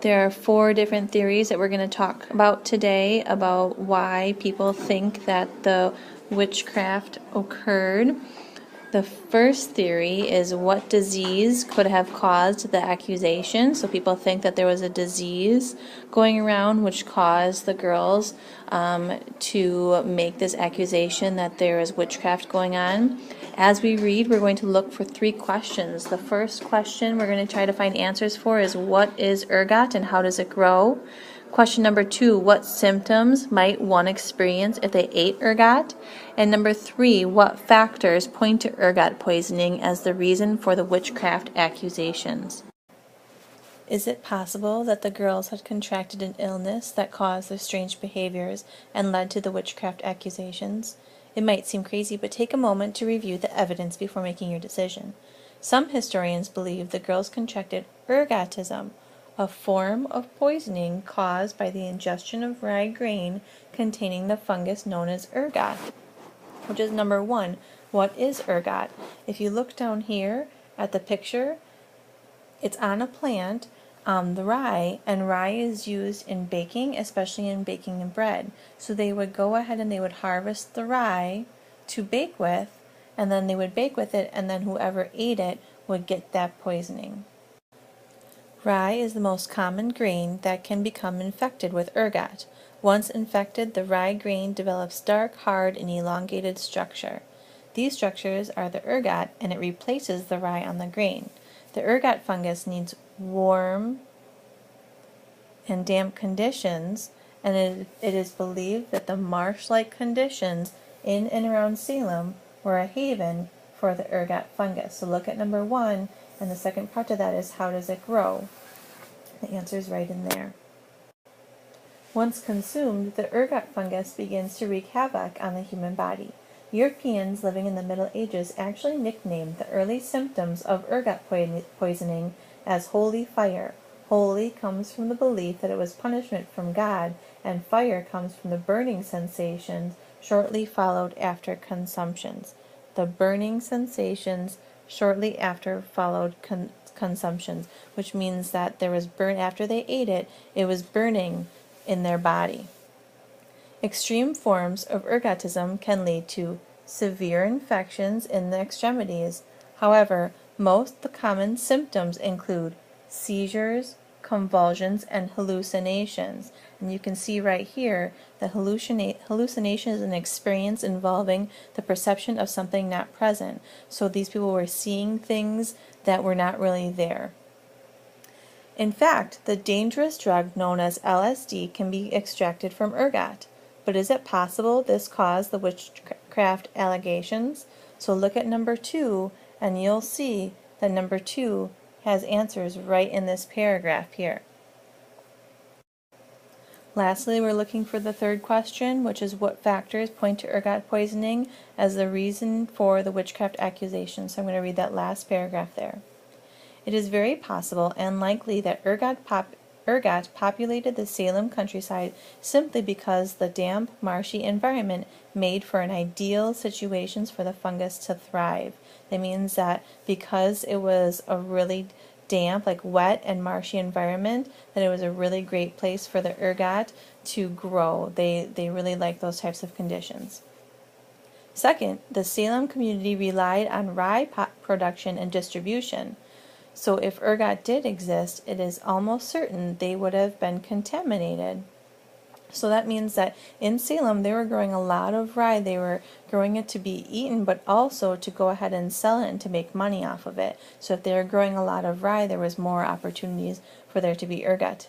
There are 4 different theories that we're going to talk about today about why people think that the witchcraft occurred. The first theory is what disease could have caused the accusation. So people think that there was a disease going around which caused the girls to make this accusation that there is witchcraft going on. As we read, we're going to look for 3 questions. The first question we're going to try to find answers for is what is ergot and how does it grow? Question number 2, what symptoms might one experience if they ate ergot? And number 3, what factors point to ergot poisoning as the reason for the witchcraft accusations? Is it possible that the girls had contracted an illness that caused their strange behaviors and led to the witchcraft accusations? It might seem crazy, but take a moment to review the evidence before making your decision. Some historians believe the girls contracted ergotism, a form of poisoning caused by the ingestion of rye grain containing the fungus known as ergot, which is number 1. What is ergot? If you look down here at the picture, it's on a plant, the rye, and rye is used in baking, especially in baking and bread. So they would go ahead and they would harvest the rye to bake with, and then they would bake with it, and then whoever ate it would get that poisoning. Rye is the most common grain that can become infected with ergot. Once infected, the rye grain develops dark, hard, and elongated structure. These structures are the ergot, and it replaces the rye on the grain. The ergot fungus needs warm and damp conditions, and it is believed that the marsh-like conditions in and around Salem were a haven for the ergot fungus. So look at number 1, and the second part of that is how does it grow? The answer is right in there. Once consumed, the ergot fungus begins to wreak havoc on the human body. Europeans living in the Middle Ages actually nicknamed the early symptoms of ergot poisoning as holy fire. Holy comes from the belief that it was punishment from God, and fire comes from the burning sensations shortly followed after consumptions. The burning sensations shortly after followed consumptions, which means that there was after they ate it, it was burning in their body. Extreme forms of ergotism can lead to severe infections in the extremities. However, most of the common symptoms include seizures, convulsions, and hallucinations. And you can see right here that hallucination is an experience involving the perception of something not present. So these people were seeing things that were not really there. In fact, the dangerous drug known as LSD can be extracted from ergot. But is it possible this caused the witchcraft allegations? So look at number 2, and you'll see that number 2 has answers right in this paragraph here. Lastly, we're looking for the third question, which is what factors point to ergot poisoning as the reason for the witchcraft accusation. So I'm going to read that last paragraph there. It is very possible and likely that ergot populated the Salem countryside simply because the damp, marshy environment made for an ideal situations for the fungus to thrive. That means that because it was a really damp, like wet and marshy environment, that it was a really great place for the ergot to grow. They really like those types of conditions. Second, the Salem community relied on rye production and distribution. So if ergot did exist, it is almost certain they would have been contaminated. So that means that in Salem they were growing a lot of rye. They were growing it to be eaten, but also to go ahead and sell it and to make money off of it. So if they were growing a lot of rye, there was more opportunities for there to be ergot.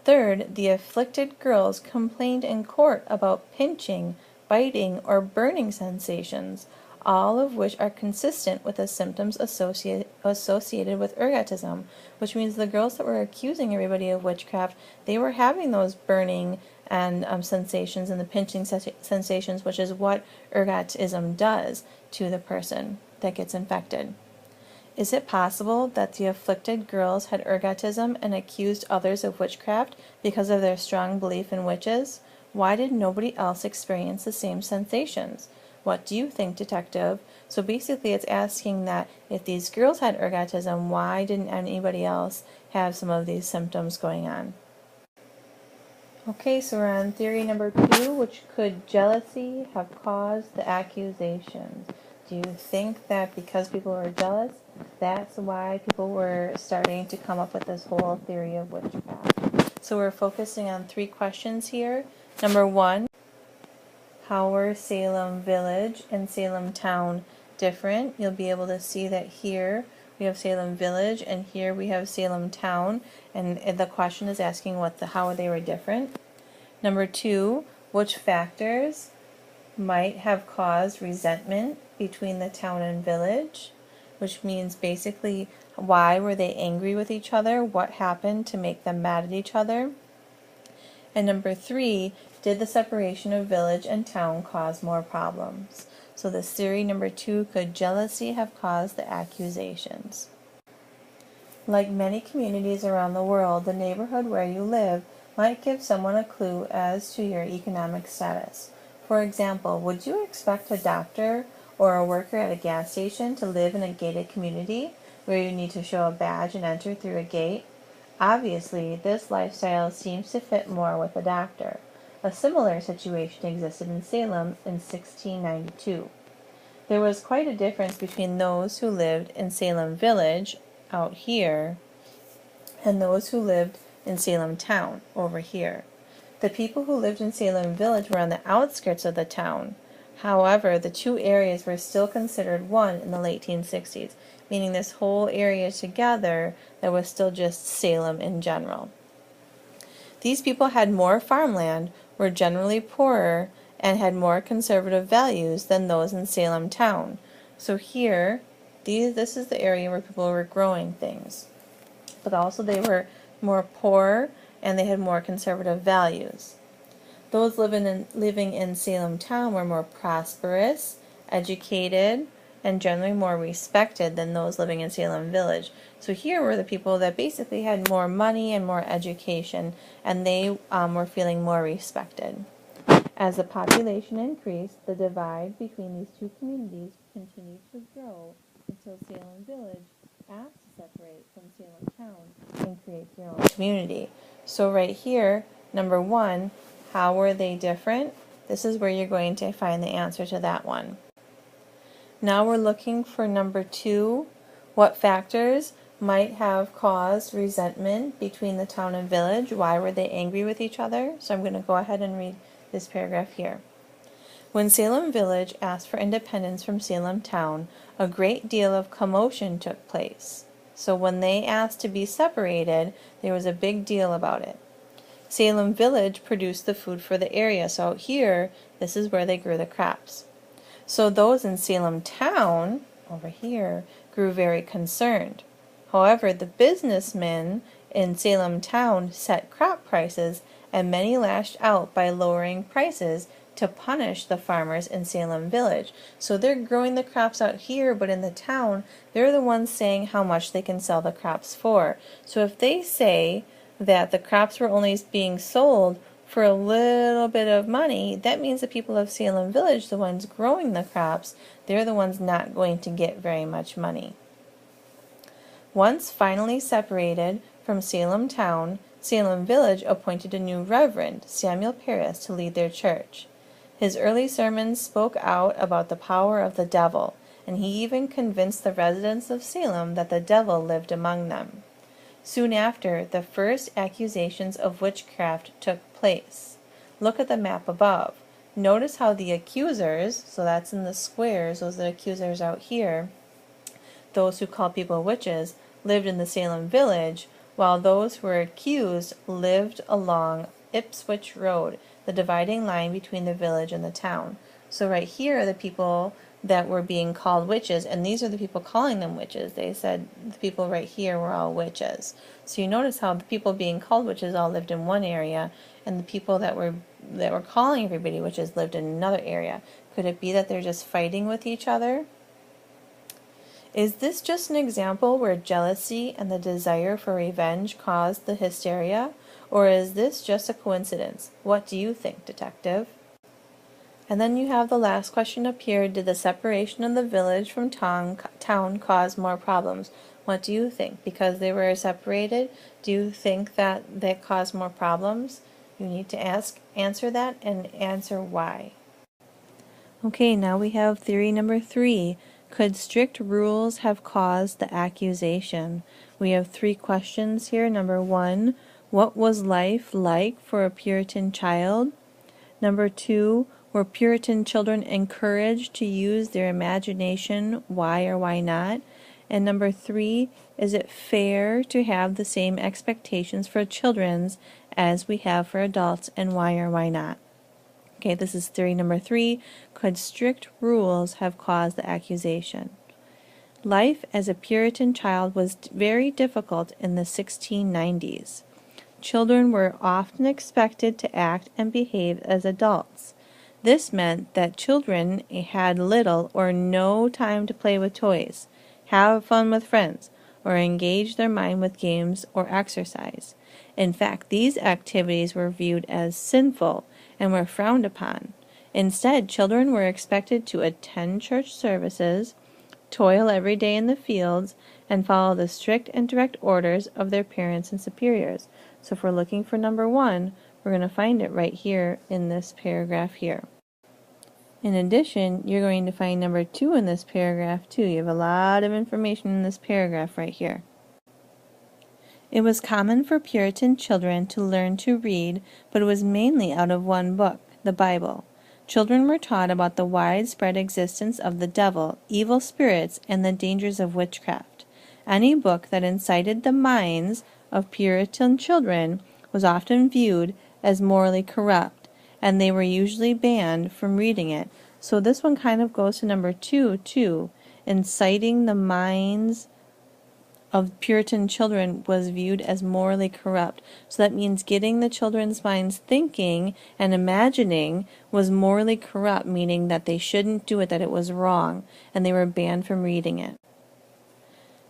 Third, the afflicted girls complained in court about pinching, biting, or burning sensations, all of which are consistent with the symptoms associated with ergotism, which means the girls that were accusing everybody of witchcraft, they were having those burning and sensations and the pinching sensations, which is what ergotism does to the person that gets infected. Is it possible that the afflicted girls had ergotism and accused others of witchcraft because of their strong belief in witches? Why did nobody else experience the same sensations? What do you think, detective? So basically it's asking that if these girls had ergotism, why didn't anybody else have some of these symptoms going on? Okay, so we're on theory number 2, which could jealousy have caused the accusations? Do you think that because people were jealous, that's why people were starting to come up with this whole theory of witchcraft? So we're focusing on 3 questions here. Number 1, how were Salem Village and Salem Town different? You'll be able to see that here we have Salem Village and here we have Salem Town, and the question is asking how they were different. Number 2, which factors might have caused resentment between the town and village, which means basically why were they angry with each other? What happened to make them mad at each other? And number 3, did the separation of village and town cause more problems? So this theory number 2, could jealousy have caused the accusations? Like many communities around the world, the neighborhood where you live might give someone a clue as to your economic status. For example, would you expect a doctor or a worker at a gas station to live in a gated community where you need to show a badge and enter through a gate? Obviously, this lifestyle seems to fit more with a doctor. A similar situation existed in Salem in 1692. There was quite a difference between those who lived in Salem Village, out here, and those who lived in Salem Town, over here. The people who lived in Salem Village were on the outskirts of the town. However, the 2 areas were still considered one in the late 1860s, meaning this whole area together, that was still just Salem in general. These people had more farmland, were generally poorer, and had more conservative values than those in Salem Town. So here, this is the area where people were growing things. But also they were more poor and they had more conservative values. Those living in Salem Town were more prosperous, educated, and generally more respected than those living in Salem Village. So here were the people that basically had more money and more education, and they were feeling more respected. As the population increased, the divide between these 2 communities continued to grow until Salem Village asked to separate from Salem Town and create their own community. So right here, number 1, how were they different? This is where you're going to find the answer to that one. Now we're looking for number 2, what factors might have caused resentment between the town and village? Why were they angry with each other? So I'm going to go ahead and read this paragraph here. When Salem Village asked for independence from Salem Town, a great deal of commotion took place. So when they asked to be separated, there was a big deal about it. Salem Village produced the food for the area, so out here, this is where they grew the crops. So those in Salem Town, over here, grew very concerned. However, the businessmen in Salem Town set crop prices, and many lashed out by lowering prices to punish the farmers in Salem Village. So they're growing the crops out here, but in the town, they're the ones saying how much they can sell the crops for. So if they say that the crops were only being sold for a little bit of money, that means the people of Salem Village, the ones growing the crops, they're the ones not going to get very much money. Once finally separated from Salem Town, Salem Village appointed a new reverend, Samuel Parris, to lead their church. His early sermons spoke out about the power of the devil, and he even convinced the residents of Salem that the devil lived among them. Soon after, the first accusations of witchcraft took place. Look at the map above. Notice how the accusers, so that's in the squares, those are the accusers out here, those who call people witches, lived in the Salem Village, while those who were accused lived along Ipswich Road, the dividing line between the village and the town. So right here are the people that were being called witches, and these are the people calling them witches. They said the people right here were all witches. So you notice how the people being called witches all lived in one area, and the people that were calling everybody witches lived in another area. Could it be that they're just fighting with each other? Is this just an example where jealousy and the desire for revenge caused the hysteria, or is this just a coincidence? What do you think, detective? And then you have the last question up here. Did the separation of the village from town cause more problems? What do you think? Because they were separated, do you think that caused more problems? You need to answer that and answer why. Okay, now we have theory number 3. Could strict rules have caused the accusation? We have 3 questions here. Number 1, what was life like for a Puritan child? Number 2, were Puritan children encouraged to use their imagination? Why or why not? And number 3, is it fair to have the same expectations for children as we have for adults, and why or why not? Okay, this is theory number 3. Could strict rules have caused the accusation? Life as a Puritan child was very difficult in the 1690s. Children were often expected to act and behave as adults. This meant that children had little or no time to play with toys, have fun with friends, or engage their mind with games or exercise. In fact, these activities were viewed as sinful and were frowned upon. Instead, children were expected to attend church services, toil every day in the fields, and follow the strict and direct orders of their parents and superiors. So if we're looking for number 1, we're going to find it right here in this paragraph here. In addition, you're going to find number 2 in this paragraph too. You have a lot of information in this paragraph right here. It was common for Puritan children to learn to read, but it was mainly out of one book, the Bible. Children were taught about the widespread existence of the devil, evil spirits, and the dangers of witchcraft. Any book that incited the minds of Puritan children was often viewed as morally corrupt, and they were usually banned from reading it. So this one kind of goes to number 2 too. Inciting the minds of Puritan children was viewed as morally corrupt. So that means getting the children's minds thinking and imagining was morally corrupt, meaning that they shouldn't do it, that it was wrong, and they were banned from reading it.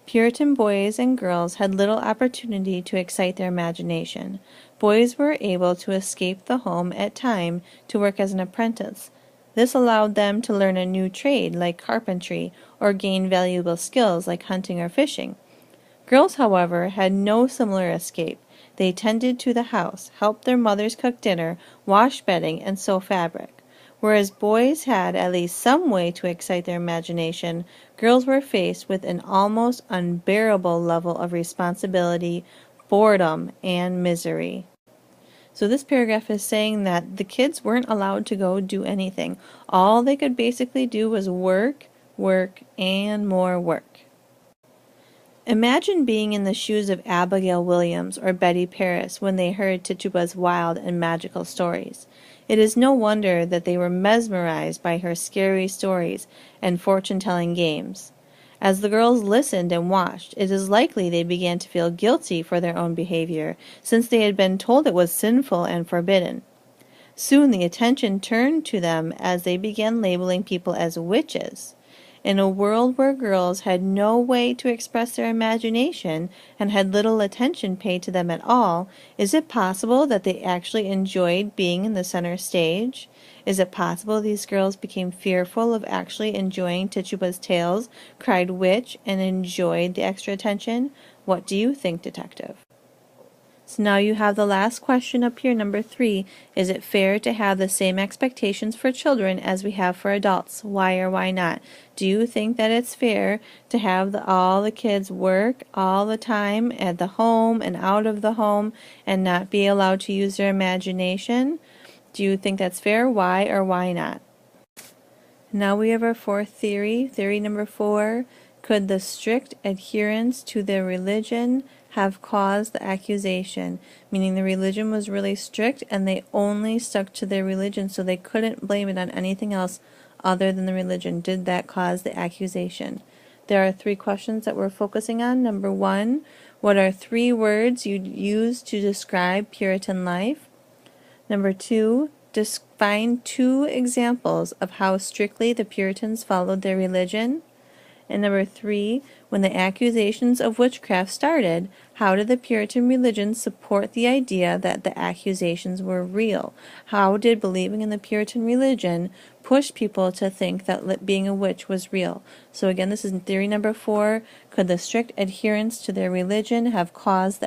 Puritan boys and girls had little opportunity to excite their imagination. Boys were able to escape the home at time to work as an apprentice. This allowed them to learn a new trade like carpentry or gain valuable skills like hunting or fishing. Girls, however, had no similar escape. They tended to the house, helped their mothers cook dinner, wash bedding, and sew fabric. Whereas boys had at least some way to excite their imagination, girls were faced with an almost unbearable level of responsibility, boredom, and misery. So this paragraph is saying that the kids weren't allowed to go do anything. All they could basically do was work, work, and more work. Imagine being in the shoes of Abigail Williams or Betty Paris when they heard Tituba's wild and magical stories. It is no wonder that they were mesmerized by her scary stories and fortune-telling games. As the girls listened and watched, it is likely they began to feel guilty for their own behavior, since they had been told it was sinful and forbidden. Soon the attention turned to them as they began labeling people as witches. In a world where girls had no way to express their imagination and had little attention paid to them at all, is it possible that they actually enjoyed being in the center stage? Is it possible these girls became fearful of actually enjoying Tituba's tales, cried witch, and enjoyed the extra attention? What do you think, detective? So now you have the last question up here, number 3. Is it fair to have the same expectations for children as we have for adults? Why or why not? Do you think that it's fair to have all the kids work all the time at the home and out of the home and not be allowed to use their imagination? Do you think that's fair? Why or why not? Now we have our 4th theory. Theory number 4. Could the strict adherence to their religion have caused the accusation? Meaning the religion was really strict and they only stuck to their religion, so they couldn't blame it on anything else other than the religion. Did that cause the accusation? There are 3 questions that we're focusing on. Number 1, what are 3 words you'd use to describe Puritan life? Number 2, find 2 examples of how strictly the Puritans followed their religion. And number 3, when the accusations of witchcraft started, how did the Puritan religion support the idea that the accusations were real? How did believing in the Puritan religion push people to think that being a witch was real? So again, this is theory number 4. Could the strict adherence to their religion have caused the